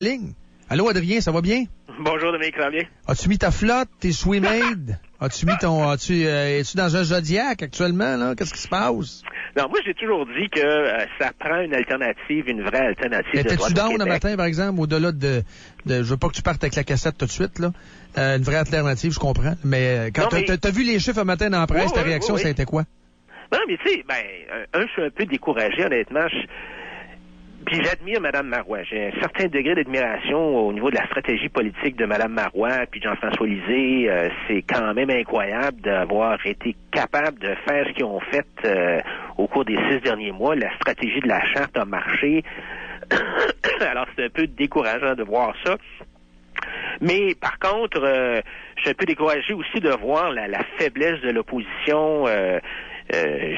ligne. Allô, Adrien, ça va bien? Bonjour, Dominique, ça va bien? As-tu mis ta flotte, tes Swimmade? Es-tu dans un Zodiac actuellement, là? Qu'est-ce qui se passe? Non, moi, j'ai toujours dit que ça prend une alternative, une vraie alternative. Étais-tu down le matin, par exemple, au-delà de je veux pas que tu partes avec la cassette tout de suite, là? Une vraie alternative, je comprends. Mais quand t'as vu les chiffres un matin dans la presse, ta réaction, ça a été quoi? Non, mais tu sais, je suis un peu découragé, honnêtement. Puis j'admire Mme Marois. J'ai un certain degré d'admiration au niveau de la stratégie politique de Mme Marois puis de Jean-François Lisée. C'est quand même incroyable d'avoir été capable de faire ce qu'ils ont fait au cours des 6 derniers mois. La stratégie de la charte a marché. Alors, c'est un peu décourageant de voir ça. Mais par contre, je suis un peu découragé aussi de voir la faiblesse de l'opposition.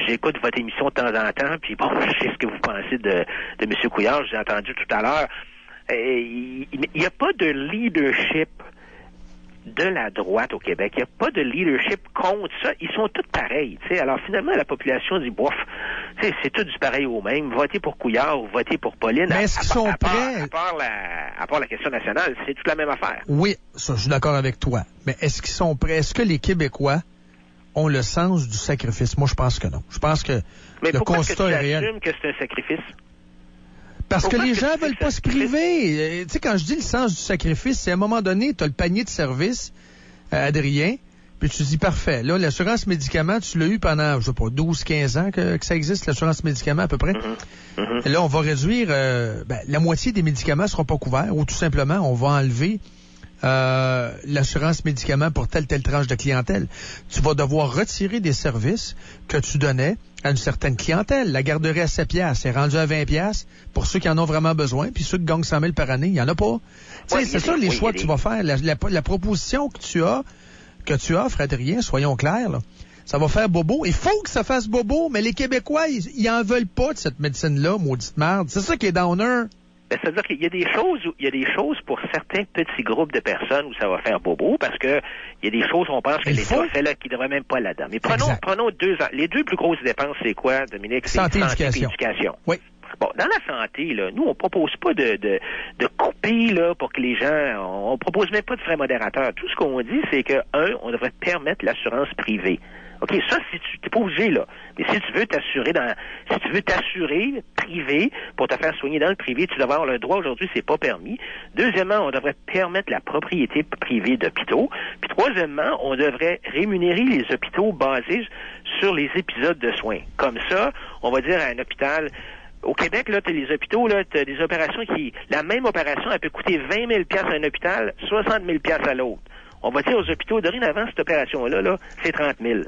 J'écoute votre émission de temps en temps, puis bon, je sais ce que vous pensez de M. Couillard, j'ai entendu tout à l'heure. Il n'y a pas de leadership de la droite au Québec. Il n'y a pas de leadership contre ça. Ils sont tous pareils. T'sais. Alors finalement, la population dit, bof, c'est tout du pareil au même. Votez pour Couillard ou votez pour Pauline. Mais est-ce qu'ils sont prêts? À part la question nationale, c'est toute la même affaire. Oui, ça, je suis d'accord avec toi. Mais est-ce qu'ils sont prêts? Est-ce que les Québécois ont le sens du sacrifice? Moi, je pense que non. Je pense que le constat est réel. Mais pourquoi que c'est un sacrifice? Parce que les gens veulent pas se priver. Tu sais, quand je dis le sens du sacrifice, c'est à un moment donné, tu as le panier de service, Adrien, puis tu te dis, parfait, là, l'assurance médicaments, tu l'as eu pendant, je sais pas, 12-15 ans que ça existe, l'assurance médicaments à peu près. Et là, on va réduire, la moitié des médicaments seront pas couverts, ou tout simplement, on va enlever l'assurance médicaments pour telle tranche de clientèle. Tu vas devoir retirer des services que tu donnais à une certaine clientèle. La garderie à 7 piastres est rendue à 20 piastres pour ceux qui en ont vraiment besoin, puis ceux qui gagnent 100 000 par année, il n'y en a pas. C'est ça les choix que tu vas faire. La proposition que tu offres, Adrien, soyons clairs, là, ça va faire bobo. Il faut que ça fasse bobo, mais les Québécois, ils en veulent pas de cette médecine-là, maudite merde. C'est ça qui est downer. C'est-à-dire qu'il y a des choses pour certains petits groupes de personnes où ça va faire bobo, parce que il y a des choses où on pense que l'État fait là qui ne devrait même pas là-dedans. Mais prenons les deux plus grosses dépenses, c'est quoi, Dominique? C'est santé et éducation. Oui. Bon, dans la santé, là, nous, on propose pas de couper, là, pour que les gens, on propose même pas de frais modérateurs. Tout ce qu'on dit, c'est que, on devrait permettre l'assurance privée. OK, ça, si tu t'es pas obligé, là. Mais si tu veux t'assurer privé pour te faire soigner dans le privé, tu devrais avoir le droit aujourd'hui, c'est pas permis. Deuxièmement, on devrait permettre la propriété privée d'hôpitaux. Puis troisièmement, on devrait rémunérer les hôpitaux basés sur les épisodes de soins. Comme ça, on va dire à un hôpital, au Québec, là, t'as les hôpitaux, là, t'as des opérations la même opération, elle peut coûter 20 000 $ à un hôpital, 60 000 $ à l'autre. On va dire aux hôpitaux, dorénavant, cette opération-là, là, c'est 30 000.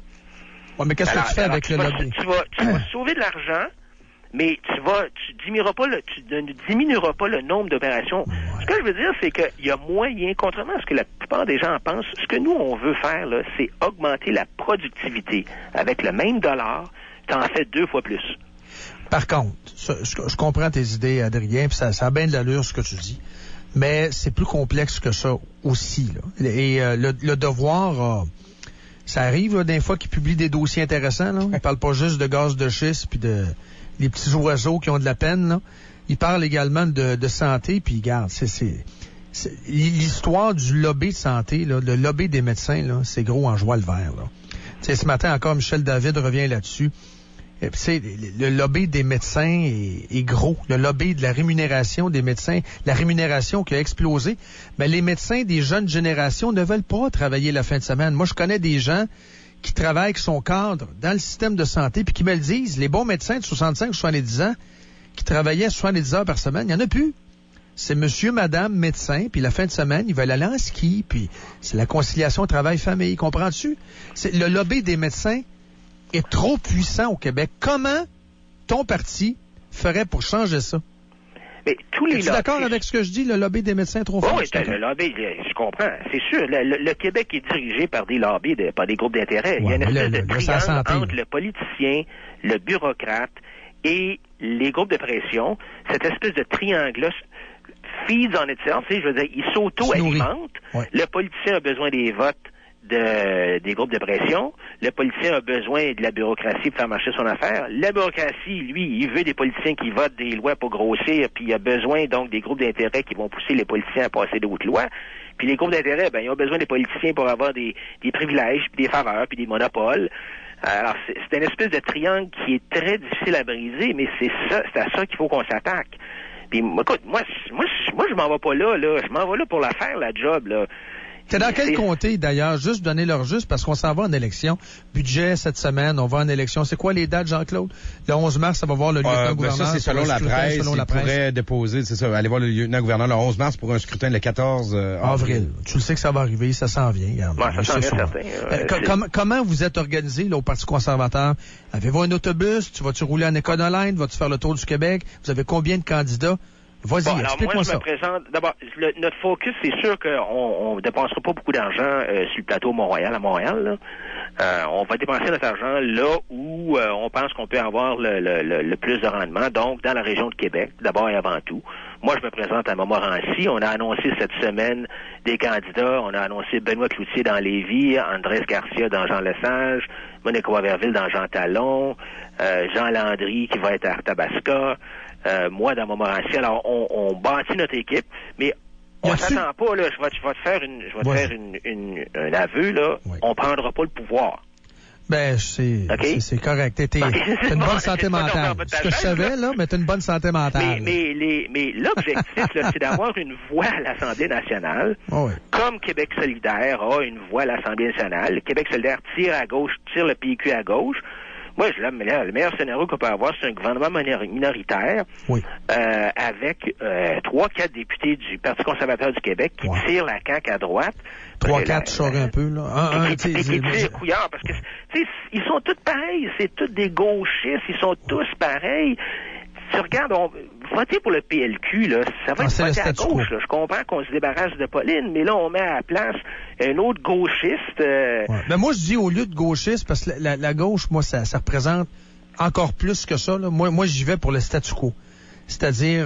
Ouais, mais qu'est-ce que tu fais avec le lobby? Tu vas sauver de l'argent, mais tu ne diminueras pas le nombre d'opérations. Ouais. Ce que je veux dire, c'est qu'il y a moyen, contrairement à ce que la plupart des gens en pensent, ce que nous, on veut faire, là, c'est augmenter la productivité. Avec le même dollar, tu en fais 2 fois plus. Par contre, je comprends tes idées, Adrien, puis ça a bien de l'allure ce que tu dis, mais c'est plus complexe que ça aussi, là. Et le devoir, ça arrive là, des fois qu'ils publient des dossiers intéressants, là. Ils parlent pas juste de gaz de schiste puis de les petits oiseaux qui ont de la peine, là. Ils parlent également de santé, puis regarde, c'est l'histoire du lobby de santé, là, le lobby des médecins, là, c'est gros en joie le vert, là. Tu sais, ce matin encore, Michel David revient là-dessus. Et puis, le lobby des médecins est gros. Le lobby de la rémunération des médecins, la rémunération qui a explosé. Mais les médecins des jeunes générations ne veulent pas travailler la fin de semaine. Moi, je connais des gens qui travaillent, qui sont cadres dans le système de santé, puis qui me le disent. Les bons médecins de 65 ou 70 ans qui travaillaient 70 heures par semaine, il n'y en a plus. C'est monsieur, madame, médecin, puis la fin de semaine, ils veulent aller en ski, puis c'est la conciliation travail-famille. Comprends-tu? C'est le lobby des médecins est trop puissant au Québec. Comment ton parti ferait pour changer ça? Mais tous les Es-tu d'accord avec ce que je dis, le lobby des médecins est trop fort? Oui, le lobby, je comprends. C'est sûr, le Québec est dirigé par des lobbies, par des groupes d'intérêt. Il y a une espèce de triangle entre le politicien, le bureaucrate et les groupes de pression. Cette espèce de triangle-là feeds on itself, tu sais, je veux dire, il s'auto-alimente. Ouais. Le politicien a besoin des votes des groupes de pression. Le politicien a besoin de la bureaucratie pour faire marcher son affaire. La bureaucratie, lui, il veut des politiciens qui votent des lois pour grossir, puis il a besoin donc des groupes d'intérêt qui vont pousser les politiciens à passer d'autres lois. Puis les groupes d'intérêt, ils ont besoin des politiciens pour avoir des privilèges, puis des faveurs, puis des monopoles. Alors, c'est une espèce de triangle qui est très difficile à briser, mais c'est à ça qu'il faut qu'on s'attaque. Puis, écoute, moi, je m'en vais pas là. Je m'en vais là pour la faire, la job, là. T'es dans quel comté, d'ailleurs? Juste donner leur juste, parce qu'on s'en va en élection. Budget cette semaine, on va en élection. C'est quoi les dates, Jean-Claude? Le 11 mars, ça va voir le lieutenant-gouverneur. Ça, c'est selon la presse. Il pourrait déposer, c'est ça, aller voir le lieutenant-gouverneur le 11 mars pour un scrutin le 14 avril. Tu le sais que ça va arriver, ça s'en vient. Ça s'en vient, certain. Comment vous êtes organisé, là, au Parti conservateur? Avez-vous un autobus? Tu vas-tu rouler en Éconoline? Vas-tu faire le tour du Québec? Vous avez combien de candidats? Vas-y, explique-moi ça. Moi, je me présente. D'abord, notre focus, c'est sûr qu'on ne dépensera pas beaucoup d'argent sur le plateau Mont-Royal à Montréal. On va dépenser notre argent là où on pense qu'on peut avoir le plus de rendement, donc dans la région de Québec, d'abord et avant tout. Moi, je me présente à Montmorency. On a annoncé cette semaine des candidats. On a annoncé Benoît Cloutier dans Lévis, Andrés Garcia dans Jean-Lesage, Monica Waverville dans Jean Talon, Jean Landry qui va être à Arthabasca. Moi, dans Montmorency, alors on bâtit notre équipe, mais on s'attend pas, là, je vais te faire un aveu, là, on prendra pas le pouvoir. Ben, c'est correct. T'as une bonne santé mentale. Ce que je savais, là, mais t'as une bonne santé mentale. Mais l'objectif, là, c'est d'avoir une voix à l'Assemblée nationale, comme Québec solidaire a une voix à l'Assemblée nationale. Québec solidaire tire à gauche, tire le PQ à gauche. Moi, le meilleur scénario qu'on peut avoir, c'est un gouvernement minoritaire avec 3-4 députés du Parti conservateur du Québec qui tirent la CAQ à droite. 3-4, je saurais un peu, là. Qui tirent couillard, parce que, tu sais, ils sont tous pareils. C'est tous des gauchistes. Ils sont tous pareils. Tu regardes, voter pour le PLQ, là, ça va être voté à gauche. Là. Je comprends qu'on se débarrasse de Pauline, mais là, on met à la place un autre gauchiste. Mais moi, je dis au lieu de gauchiste, parce que la gauche, moi, ça représente encore plus que ça. Là. Moi, j'y vais pour le statu quo. C'est-à-dire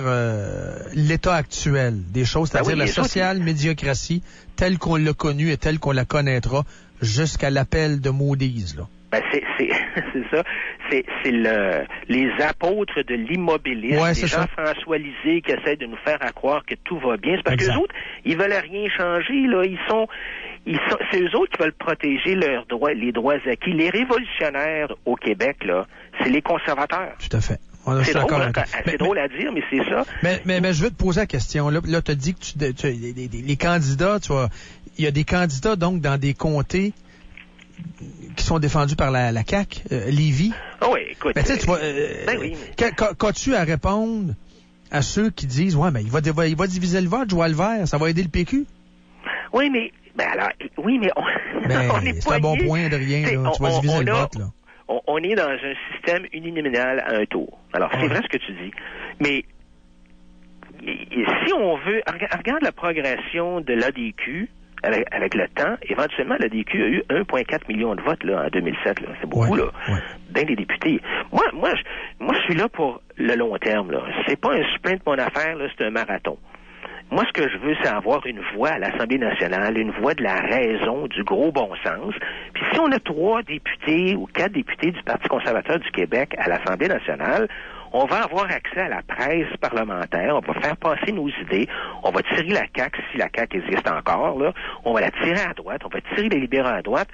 l'état actuel des choses, c'est-à-dire la social-médiocratie telle qu'on l'a connue et telle qu'on la connaîtra jusqu'à l'appel de Moody's, là. Ben c'est ça. C'est les apôtres de l'immobilisme, les Jean-François Lisée qui essaient de nous faire croire que tout va bien. C'est parce que les autres, ils veulent rien changer, là. C'est eux autres qui veulent protéger leurs droits, les droits acquis. Les révolutionnaires au Québec, là, c'est les conservateurs. Tout à fait. C'est drôle à dire, mais c'est ça. Mais je veux te poser la question. Là, tu as dit que les candidats, tu vois, il y a des candidats, donc, dans des comtés qui sont défendus par la CAQ, Lévis. Oui, écoute. Mais tu sais, tu vois, qu'as-tu à répondre à ceux qui disent, ouais, mais il va diviser le vote, Joël Albert, ça va aider le PQ? Oui, mais on est c'est un bon point de rien, là. Tu vas diviser le vote, là. On est dans un système uninominal à un tour. Alors, c'est vrai ce que tu dis, mais si on veut, regarde la progression de l'ADQ avec le temps. Éventuellement, l'ADQ a eu 1,4 million de votes là en 2007. Là. C'est beaucoup, là. D'un des députés. Moi, je suis là pour le long terme. Là. C'est pas un sprint, mon affaire, là, c'est un marathon. Moi, ce que je veux, c'est avoir une voix à l'Assemblée nationale, une voix de la raison, du gros bon sens. Puis si on a 3 députés ou 4 députés du Parti conservateur du Québec à l'Assemblée nationale, on va avoir accès à la presse parlementaire, on va faire passer nos idées, on va tirer la CAQ, si la CAQ existe encore, là, on va la tirer à droite, on va tirer les libéraux à droite.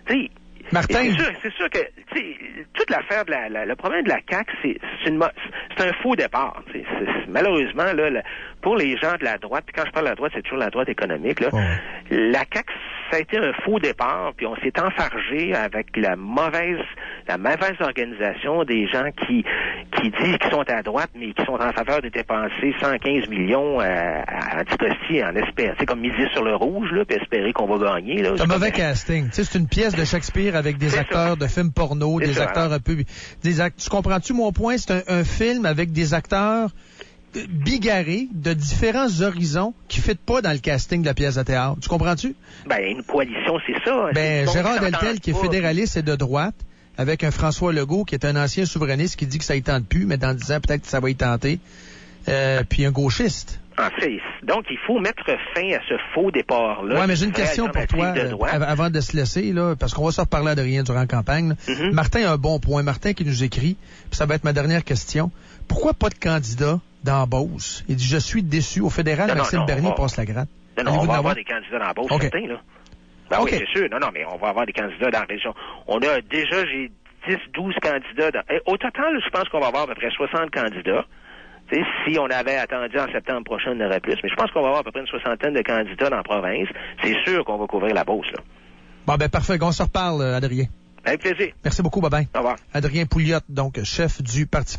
Tu sais, Martin. C'est sûr que toute l'affaire de le problème de la CAQ, c'est un faux départ. Malheureusement, là, pour les gens de la droite, puis quand je parle de la droite, c'est toujours la droite économique, là, la CAQ, ça a été un faux départ, puis on s'est enfargé avec la mauvaise organisation des gens qui disent qu'ils sont à droite, mais qui sont en faveur de dépenser 115 millions à Anticosti en espérant, c'est comme miser sur le rouge, là, puis espérer qu'on va gagner. Là. C'est un mauvais casting. C'est une pièce de Shakespeare avec des acteurs de films porno, des acteurs un peu... Tu comprends-tu mon point? C'est un film avec des acteurs bigarrés de différents horizons qui ne fitent pas dans le casting de la pièce de théâtre. Tu comprends-tu? Ben, une coalition, c'est ça. Gérard Deltel, qui est fédéraliste et de droite, avec un François Legault, qui est un ancien souverainiste qui dit que ça y tente plus, mais dans 10 ans, peut-être que ça va y tenter. puis un gauchiste. En fait, donc il faut mettre fin à ce faux départ-là. Ouais, mais j'ai une question pour toi, avant de se laisser, là, parce qu'on va se reparler à Adrien durant la campagne. Martin a un bon point. Martin qui nous écrit, puis ça va être ma dernière question. Pourquoi pas de candidat dans Beauce? Il dit, je suis déçu. Au fédéral, Maxime Bernier passe la gratte. Non, on va avoir des candidats dans Beauce, certains, là. Ben oui, c'est sûr. Non, mais on va avoir des candidats dans la région. On a déjà, j'ai 10, 12 candidats. Au total, je pense qu'on va avoir à peu près 60 candidats. T'sais, si on avait attendu en septembre prochain, on en aurait plus. Mais je pense qu'on va avoir à peu près une soixantaine de candidats dans la province. C'est sûr qu'on va couvrir la Beauce, là. Bon, ben parfait. On se reparle, Adrien. Avec plaisir. Merci beaucoup, bye-bye. Au revoir. Adrien Pouliot, donc chef du Parti